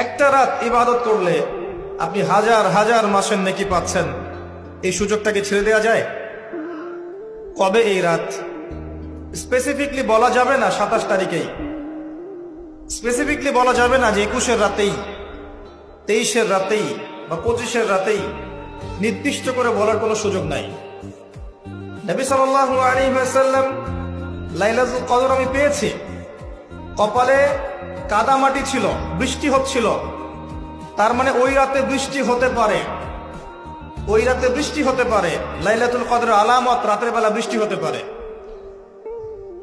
একটা রাত ইবাদত করলে আপনি হাজার হাজার মাসের নেকি পাচ্ছেন, এই সুযোগটাকে ছেড়ে দেওয়া যায়? কবে এই রাত স্পেসিফিকলি বলা যাবে না, 27 তারিখেই স্পেসিফিকলি বলা যাবে না যে 21-এর রাতেই, 23-এর রাতেই বা 25-এর রাতেই, নির্দিষ্ট করে বলার কোনো সুযোগ নাই। নবী সাল্লাল্লাহু আলাইহি ওয়াসাল্লাম লাইলাতুল কদর আমি পেয়েছি, কপালে কাদামাটি ছিল, বৃষ্টি হচ্ছিল, তার মানে ওই রাতে বৃষ্টি হতে পারে, ওই রাতে বৃষ্টি হতে পারে। লাইলাতুল কদরের আলামত রাতের বেলা বৃষ্টি হতে পারে।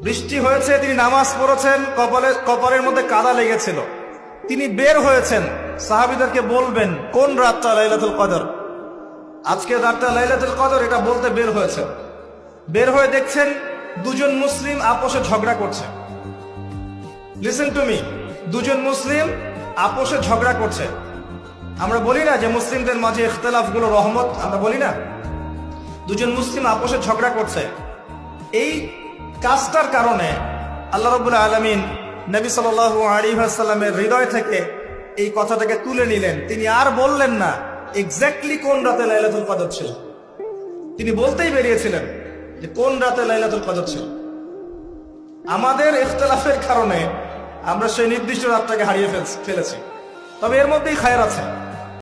বৃষ্টি হয়েছে, তিনি নামাজ পড়েছেন, কপালের মধ্যে কাদা লেগেছিল, তিনি বের হয়েছেন, সাহাবীদেরকে বলবেন কোন রাতটা লাইলাতুল কদর, আজকের রাতটা লাইলাতুল কদর, এটা বলতে বের হয়েছেন। বের হয়ে দেখছেন দুজন মুসলিম আপোষে ঝগড়া করছে। লিসেন টু মি, দুজন মুসলিম আপোষে ঝগড়া করছে। আমরা বলি না যে মুসলিমদের মাঝে ইখতিলাফগুলো রহমত, আমরা বলি না? দুজন মুসলিম আপোষে ঝগড়া করছে, এই কাজটার কারণে আল্লাহ রাব্বুল আলামিন নবী সাল্লাল্লাহু আলাইহি ওয়াসাল্লামের হৃদয় থেকে এই কথাটাকে তুলে নিলেন। তিনি আর বললেন না এক্স্যাক্টলি কোন রাতে লাইলাতুল কদর ছিল, তিনি বলতেই বেরিয়েছিলেন যে কোন রাতে লাইলাতুল কদর ছিল। আমাদের ইখতিলাফের কারণে আমরা সেই নির্দিষ্ট রাতটাকে হারিয়ে ফেলেছি, তবে এর মধ্যেই খায়ের আছে।